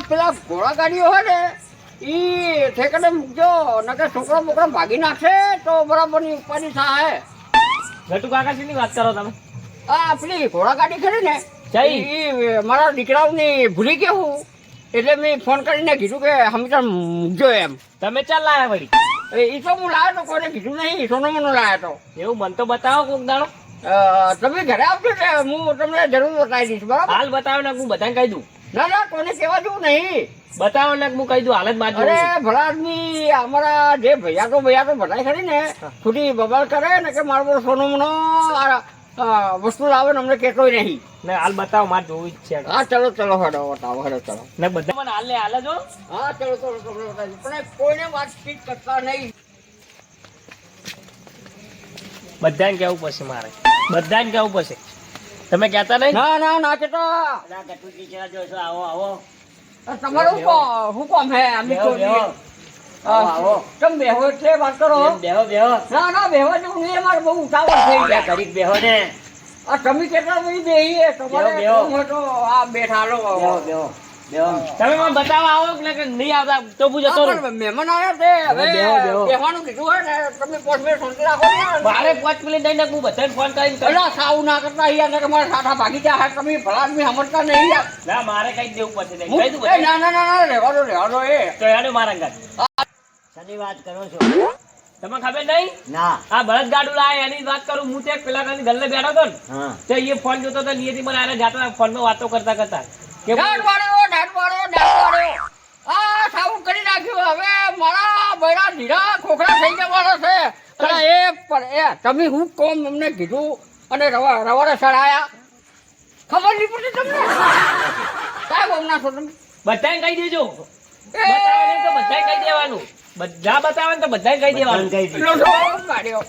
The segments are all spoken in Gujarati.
પેલા ઘોડા ગાડીઓ હોય ને ઈ ઠેકાણે મૂકજો નકર છોકરા બોકરા ભાગી નાખશે તો બરાબરની ઉપાધિ થાય. ગટુ કાકા શેની વાત કરો તમે? આ પેલી ઘોડા ગાડી ખરી ને જઈ ઈ મારા દીકરાઓની ભૂલી ગયો હું એટલે મેં ફોન કરીને કીધું કે હમીતા મૂકજો એમ. તમે ચાલ લાયા વળી? એ તો હું લાવ્યો તો કોઈને કીધું નહીં, સોનો મનો લાવ્યો તો. એવું મન તો બતાવો કોક દાડો. તમે ઘરે આવજો ને હું તમને જરૂર બતાવી દઈશ બરાબર. હાલ બતાવો ને હું બધાને કહી દઉં. ના ના કોઈને કહેવા જેવું નહીં. બતાવો ને હું કહી દઉં હાલ જ બાજુ. અરે ભલા આદમી અમારા જે ભૈયા તો બધા ખરી ને ખુદી બબાલ કરે ને કે મારો બધો સોનો મનો વસ્તુ લાવે ને અમને કહેતોય નહીં. ને હાલ બતાવો મારે જોવું જ છે. હા ચલો ચલો હેડો બતાવો હેડો ચલો. ને બધા મને હાલ ને હાલ જો. હા ચલો ચલો તમને બતાવી પણ કોઈને વાતચીત કરતા નહીં. બધાને કેવું પડશે મારે, બધાને કેવું પડશે. તમે કહેતા નહીં? ના ના ના કે તો આવો આવો. તમારું શું કામ હે અમે બેહો, બેહો. આવો. તમે બેહો એટલે વાત કરો. બેહો બેહો. ના ના બેહવા જેવું નહીં, અમારે બહુ ઉતાવળ થઈ ગયા. ઘડીક બેહો ને. આ તમે કેટલા બધી બેહીએ તમારે બેહો, બેહો. કામ હોય તો આ બેઠા લો. બેહો બેહો. તમે મને બતાવવા આવો કે નહીં આવતા તો હું જતો રહું. પણ મહેમાન આવ્યા છે હવે બેહો, બેહો. બેહવાનું કીધું હોય ને તમે 5 મિનિટ શાંતિ રાખો ને યાર. મારે 5 મિનિટ થઈને હું બધાને ફોન કરીને કહું. અલા સાવ ના કરતા યાર ને કે મારા સાઠા ભાગી ગયા તમે ભલા આદમી સમજતા નહીં યાર. ના મારે કઈ દેવું પડશે નહીં. હું- કહી દઉં એ બધાને. ના ના ના ના રહેવા દો એ. તો યાર મારા અંગાત. સાની વાત કરો છો? તમને ખબર નહીં? ના. આ બળદ ગાડું લાય એની જ વાત કરું. હું તે પેલા કાની ગલ્લે બેઠો હતો ને હા. તે એ ફોન જોતો હતો. નિયતિ મને આને જાતા ફોનમાં વાતો કરતા કરતા કે દાંત વાળ્યો. આ સાવું કરી નાખ્યું હવે મારા બૈરા ધીરા ખોખરા થઈ જવાના છે. અલા એ પણ એ તમે હું કોમ અમને કીધું અને રવાડે સડાયા ખબર નહીં પડતી તમને. સાહેબ હમણાં છો તમે. બધાને કહી દેજો. બતાવે નહીં તો બધાને કહી દેવાનું. બધા બતાવે ને તો બધાને કહી દેવાનું. કહી દીધું. લોઢો કાઢ્યો.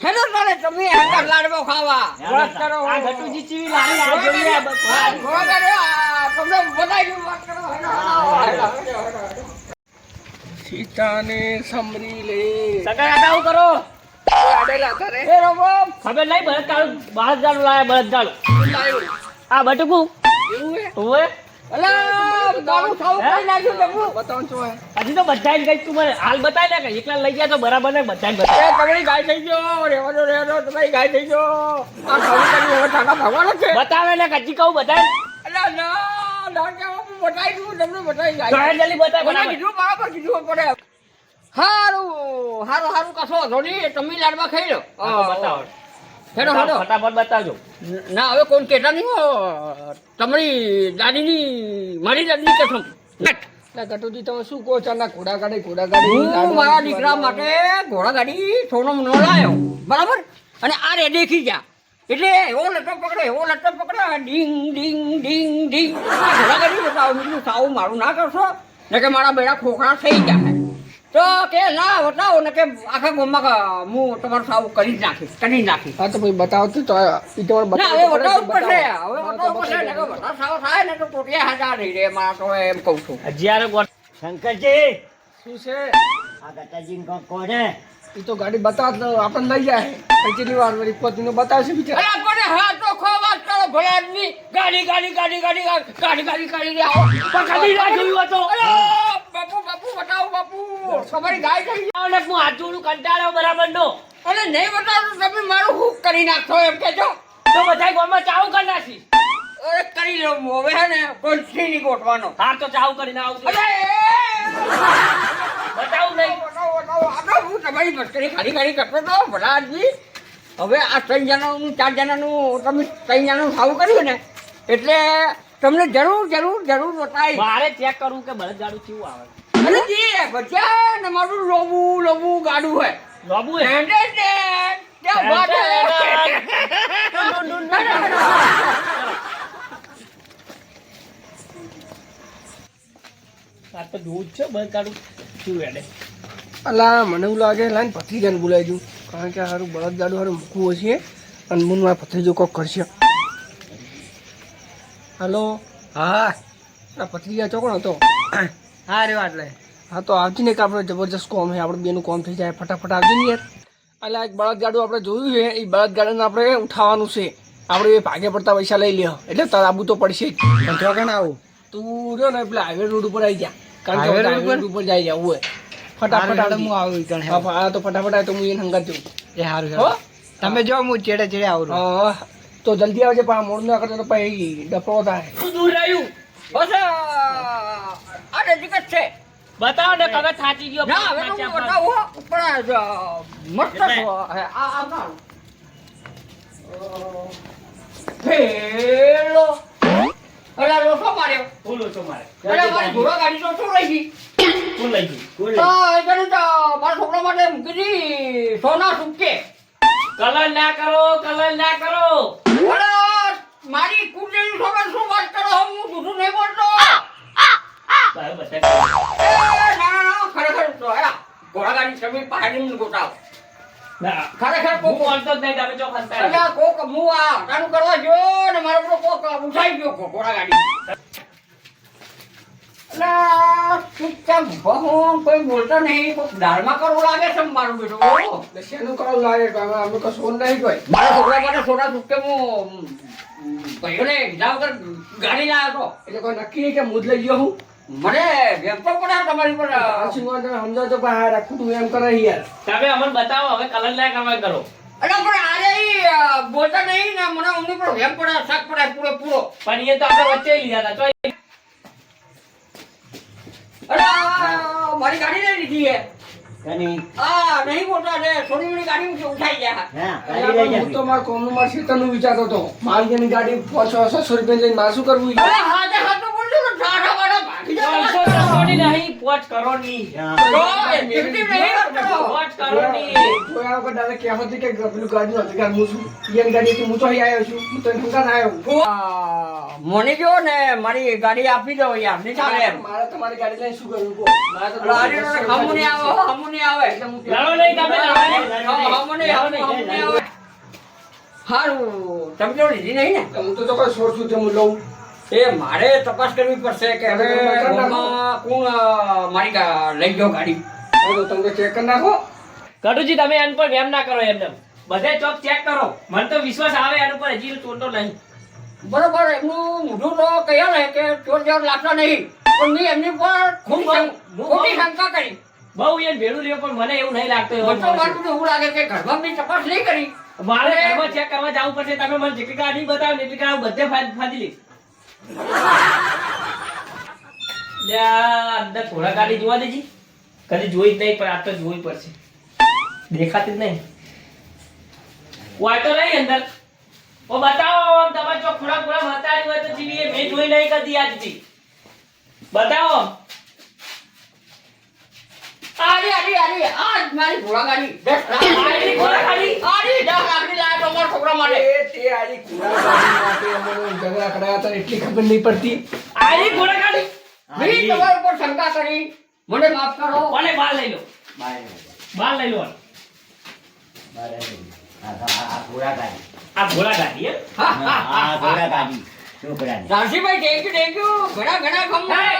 હેલો તારે તમે હંગાત લાડવો ખાવા વાત કરો. આ ગટુજી ચીવી લાવી આ જોઈએ આ બધા. ઘોડા ગાડી, તમને બધાય ની વાત કરો. હેલો. સીતાને સમરી લે સગા દાદા આવું કરો. આડેલા કરે એ રોબો ખબર નહીં બળદ ગાડું બળદ ગાડું લાયા બળદ ગાડું. લાયો આ બટકું એવું હે. ઓવે અલા ગાડું ખાવું કઈ નાખ્યું તમે બતાવો છો હજી તો બધાને કઈ તું મને હાલ બતાય ને કે એકલા લઈ ગયા તો બરાબર ને બધાને એ બતાય. તમારી ગાય થઈ ગયો રેવા દો તમારી ગાય થઈ ગયો. આ ખાવું કરી હવે ઠાકા ભાગવાનો છે. બતાવે ને હજી કહું બધાને. અલા ના ના કે હું બતાવી દઉં તમને બતાવી તો ગાય હે જલ્દી બતાય મને બરાબર. કીધું બરાબર કીધું પડે. હારું કશો વાંધો નહીં તમે લાડવા ખાઈ લો. હા, તો બતાવો. હેડો હેડો. ફટાફટ બતાવજો. ના હવે કોણ કહેતા નહીં હો તમારી દાદીની મારી દાદીની કસમ. ગટુજી તમે શું કહો છો? ઘોડા ગાડી હું મારા દીકરા માટે ઘોડા ગાડી સોનો મનો લાવ્યો બરાબર અને આ રે દેખી ગયા એટલે એવો લટ્ટો પકડો ડીંગ ડીંગ ડીંગ ડીંગ ઘોડા ગાડી બતાવો. બીજું સાવું મારું ના કરશો ને કે મારા બેડા ખોખરા થઈ ગયા તો કે ના બતાવો ને કે આખા ગામમાં હું તમારું સાવું કરી જ નાખીશ. હા તો ભાઈ બતાવો તો ઈ તમારે ના હવે બતાવવું બતાવવું પડશે બતાવો. હવે બતાવવું પડશે ને કે બધા સાવ થાય ને તો ટોટિયા હજાર નહીં રે મારા તો એમ કહું છું. હજી આરે ગોટ. શંકરજી, શું છે? આ ગટાજી કોને? ઈ તો ગાડી બતાવ તો આપણને લઈ જાય. પછીની વાર વળી પોતીનો બતાવશે બિચારા. અલા કોને હા તો ખો વાત કરો ભલા આદમી ગાડી આવો પણ કદી ના જોયું હતો. અલા બાપુ બતાવો બાપુ તમારી ગાય થઈ ગઈ. આને હું હાથ જોડું કંટાળ્યો બરાબર નો. અને નહીં બતાવો તો તમે મારું હુક કરી નાખશો એમ કેજો. તો બધા ગામમાં ચાવું કરી નાખી. અરે કરી લો હવે હે ને કોઈ થી નહીં ગોઠવાનો. હા તો ચાવું કરીને આવજો. અરે બતાવું નહીં. બતાવો આ હું તમારી મસ્કરી ખાલી કરતો તો ભલા આદમી. હવે આ 3 જણાનું 4 જણાનું તમે 3 જણાનું સાવું કર્યું ને એટલે તમને જરૂર બતાવી. મારે ચેક કરવું કે બળદ ગાડું કેવું આવે. અરે જે બચ્ચા ને મારું લોબુ ગાડું હે લોબુ હે. क्या बात है આ તો દૂધ છે બળદ ગાડું શું વેડે. અલા મને એવું લાગે લાઈન ભત્રીજાને બોલાવી દઉં કારણ કે સારું બળદ ગાડું સારું મૂકવું હશે અને મુન મારા ભત્રીજો કોક કરશે. હલો હા આ ભત્રીજા ચોકણ હતો. હા રે વાત લે હા તો આવજી ને કે આપણે જબરજસ્ત કોમ છે આપણે બેનું કોમ થઈ જાય ફટાફટ આવજો ને યાર. એટલે એક બળદ ગાડું આપણે જોયું છે એ બળદ ગાડાને આપણે ઉઠાવવાનું છે. આપણે એ ભાગે પડતા પૈસા લઈ લ્યો એટલે તાર આબુ તો પડશે જ. ચોકણ આવું? તું રહ્યો ને પેલા હાઈવે રોડ ઉપર આવી જા કારણ કે Highway road હાઈવે રોડ ઉપર જઈ જા હોય ફટાફટ હારું, આવજે. હું આવું ઈ કણ. હા હા, તો ફટાફટ આવે તો હું એને હંગાત જઉં એ હારું હો તમે જો હું ચેડે ચેડે આવું છું. હા, તો જલ્દી આવજે પણ મોડ ના કરતો તો પછી ડફો થાય. શું દૂર રહ્યું બસ આ નજીક જ છે. બતાવો ને કગર થાચી ગયો ના હવે તો હું બતાવું હો. પણ મસ્ત છે. આ મારું હેલો. અરે આ લોસો માર્યો. બોલો છો મારે અરે મારી ઘોડા ગાડી તો શું રહી ગઈ? કોણ લઈ ગયું કુલ એ તને તો મારા છોકરા માટે મૂકી દી સોના સુકે. કલર ના કરો કલર ના કરો અરે મારી કુંડળી ખબર શું વાત કરો હું જૂઠું નહીં બોલતો. ભાઈ બધા એ ના ના ખરેખર તો હેરા ઘોડા ગાડી તમે પાણી ગોટાવ. ના ખરેખર હું કોક બોલતો જ નહીં તમે ચો ખંતા અલ્યા કોક હું આ કાનું કરવા ગયો ને મારો પેલો કોક ઉઠાઈ ગયો ઘોડા ગાડી. અલ્યા ચૂપચાપ બહુ કોઈ બોલતો નહીં. કોક દાળમાં કરવું લાગે છે મારું બેટું. એટલે શેનું કરાવું લાગે કે અમે તો સોન નહીં કોઈ મારા છોકરા માટે સોના સુકે હું ભાઈઓને કીધા વગર ગાડી લાવ્યો હતો. એટલે કોઈ નક્કી નહીં કે મુદ લઈ ગયો હું મને વ્યક્તો પડ્યા તમારી પર. આશીર્વાદ તમે સમજાવો તો પણ હા રાખું તું એમ કરે યાર તમે અમને બતાવો હવે કલર ના કરવા કરો અરે પણ આજે ઈ બોલતા નહીં ને મને અમની પર વેમ પડ્યા શાક પડ્યા પૂરો. પણ એ તો આપણે વચ્ચે લીધા હતા તો અરે આ મારી ગાડી લઈ લીધી હે. કની આ નહીં બોલતા ને સોનીની ગાડી ઉઠાઈ ગયા. હા અલ્યા, ગાડી લઈ પણ હું તો જતી મારા કોમનું મારા શેતાનનું વિચારતો હતો મારી જેની ગાડી 500-600 રૂપિયા લઈને મારે શું કરવું અરે હાથે હાથ તો બોલજો ને ઠાઠા વાળા ભાગી જતા. 500 કરોડની નહીં 5 કરોડની તો એ negative નહીં કરતો. 5 કરોડની જોયા વગર દાદા કહેવા હતી કે પેલું ગાડી નહોતી કે હું છું એની ગાડી હતી, હું તો અહીં આવ્યો છું હું તો ઠંકા ના આવ્યો મોની ગયો ને મારી ગાડી આપી દો યાર નહીં ચાલે એમ. મારે તમારી ગાડી લઈને શું કરવું કહો? મારે તો રાડીનો ને ખમું નહીં આવે ખમું નહીં આવે. એટલે હું લાવો નહીં તમે લાવો નહીં. ખમું નહીં આવે, ખમું નહીં આવે. હારું તમે તો લીધી નહીં ને. હું તો કોઈ સોર છું તે હું લઉં એ મારે તપાસ કરવી પડશે કે હવે ગામમાં કોણ મારી લઈ ગયો ગાડી. હા, તો તમે ચેક કરી નાખો કટુજી તમે એન પર વેમ ના કરો એમને બધે ચોક ચેક કરો મને તો વિશ્વાસ આવે એન ઉપર હજી ચોંટો નહીં બરોબર એમનું મોઢું તો કહ્યા ને કે ચોર જેવા લાગતા નહીં પણ મેં એમની પર ખોટી શંકા કરી. બહુ એ ભેળું રહ્યો પણ મને એવું નહીં લાગતું એવો બધો માણસ. મારું એવું લાગે કે ઘરમાં બી તપાસ નહીં કરી. મારે ઘરમાં ચેક કરવા જવું પડશે તમે મને જેટલી ગાડી બતાવો ને એટલી ગાડી બધે ફાદી લઈશ લ્યા, અંદર થોડા ગાડી જોવા દેજી કદી જોઈ જ નહીં પણ આ તો જોવી પડશે દેખાતી જ નહીં વાય તો નહીં અંદર ઓ બતાવો આમ તમે જો ખોડા ખોડા મતાડી હોય તો જીવી મેં જોઈ નહીં કદી આજથી બતાવો આરી આરી આરી આજ મારી ઘોડા ગાડી 10 લાખ આરી ઘોડા ગાડી? આરી 10 લાખની લાવ્યો તો મારા છોકરા માટે. એ તે આરી કુડા ગાડી માટે અમને ઝઘડા કરાયા હતા એટલી ખબર નહીં પડતી આરી ઘોડા ગાડી મેં તમારા ઉપર શંકા કરી મને માફ કરો. કોને બાર લઈ લો બાર બાર લઈ લો બાર આ પૂરા ગાડી આ ઘોડા ગાડી એમ હા, હા, હા, આ પૂરા હા. ગાડી છોકરાની રાશિભાઈ થેન્ક યુ ઘણા ઘણા ખમા.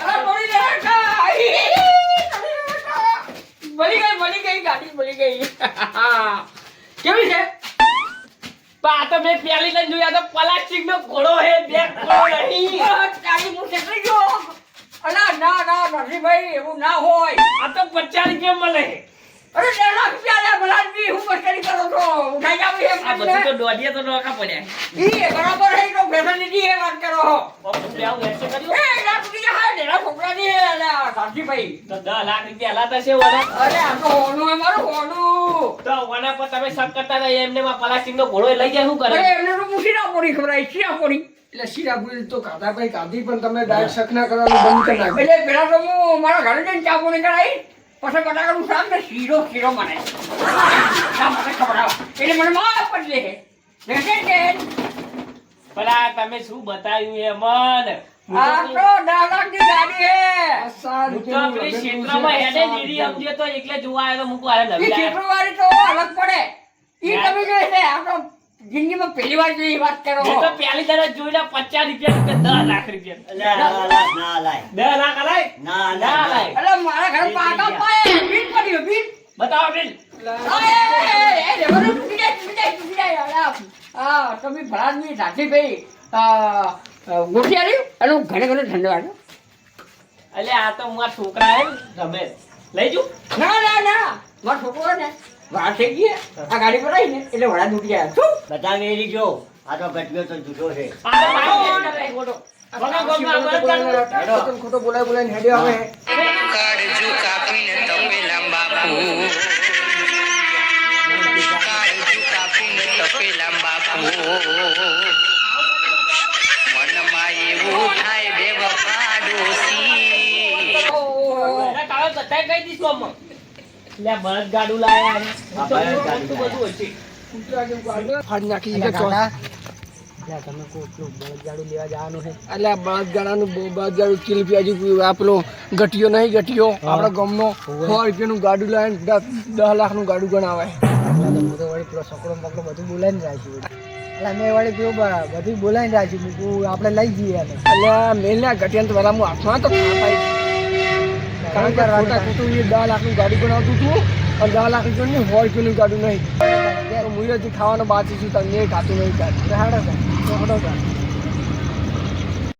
અરે થોડી દેર કા. બળી ગઈ ગાડી બળી ગઈ. કેવી છે? પણ આ તો મેં પ્યાલી લઈને જોયા તો પ્લાસ્ટિક નો ઘોડો હે બે ઘોડો નહીં તારી મું છેતરી ગયો. અલા ના ના રાશિભાઈ એવું ના હોય. આ તો 50 રૂપિયા મળે અરે 10 લાખ રૂપિયા લે ભલાજી હું મસ્કરી કરો છો. ઉઠાઈ જાવ એમ આ બધું તો દોઢિયા તો નોકા પડ્યા ઈ બરાબર હે તો ફેસિલિટી એ વાત કરો. આપણે આવું વેચે કર્યું એ ના તું જા હે ને છોકરાની અલા રાશિભાઈ. તો 10 લાખ રૂપિયા લાતા છે ઓના અરે આ તો હોનું હે મારું હોનું. તો ઓના પર તમે શક કરતા હતા એમને માં પ્લાસ્ટિક નો ઘોડો લઈ જાય શું કરે અરે એમને તો મૂકી ના પડી ખબર શીરા પડી. એટલે શીરા પૂરી તો કાઢા ભાઈ કાઢી પણ તમે ડાયરેક્ટ શક ના કરવાનું બંધ કરી નાખ્યું એટલે પેલા તો હું મારા ઘરે જઈને ચા પાણી કરાવી પછી બટાકાનું શાક ને શીરો મને ખબર આવે એટલે મને માફ પડી લે. દેખે કે પેલા તમે શું બતાવ્યું એ મન આ તો 10 લાખની ગાડી હે. આ હું તો પેલી ક્ષેત્રમાં હેડે નીરી સમજ્યો તો એકલે જોવા આવ્યો તો મૂકવા આવ્યો ઈ નવી લાયા. ચિત્રવાળી તો અલગ પડે. ઈ તમે જોઈ છે આ તો જિંદગીમાં પહેલી વાર જેવી વાત કરો. મેં તો પહેલી તરફ જોયેલા 50 રૂપિયા કે 10 લાખ રૂપિયા ના લાય 10 લાખ અલાય ના ના લાય લાય એટલે મારા ઘરે પાકા પાય બિલ પડ્યું બિલ. બતાવો બિલ એ રેવડું તૂટી જાય. અલા, હા તમે ભરાજની રાશિભાઈ ગોઠી આવ્યું અને હું ઘણે ઘણે ઠંડો આવ્યો. અલે આ તો મારા છોકરા હે રમે લઈ જુ ના ના ના મારો છોકરો ને વાર થઈ ગઈ આ ગાડી પર આવીને એટલે વડા દૂટી ગયા શું બધા મેરી જો આ તો ગટવ્યો તો જુદો છે આ તો મારી બેન કરે ગોડો ગોડો ગોડો ખોટું ખોટું બોલાય હેડ્યો આવે કાળજુ કાપીને તપેલા બાપુ કાળજુ કાપીને તપેલા બાપુ મનમાં એવું થાય બે વફા ડોસી એના કાવે બતાઈ ગઈ દીસ કોમ લે બળદ ગાડું લાયા ને આ બળદગાડું બધું હશે ફાડી નાખી છે તમે કોટલું બળદગાડું લેવા જવાનું છે એટલે આ બળદગાડાનું બળદગાડું ચીલ પ્યાજી આ પેલો ગટિયો નહીં ગટિયો આપણા ગામનો 100 રૂપિયાનું ગાડું લાવીને 10 લાખનું ગાડું ગણાવે હું તો વળી પેલો સકડો મકડો બધું બોલાવીને રાખ્યું એટલે મેં વળી પેલું બધું બોલાવીને રાખ્યું મૂકું આપણે લઈ જઈએ એને એટલે મેલના ગટિયાને તો પેલા હું હાથમાં તો ખાપાઈ કારણ કે ખોટા ખોટું એ 10 લાખનું ગાડું બનાવતું હતું અને 10 લાખ રૂપિયાનું 100 રૂપિયાનું ગાડું નહીં તો હું હજી ખાવાનો બાકી છું તમને ખાતું નહીં કાઢ હાડો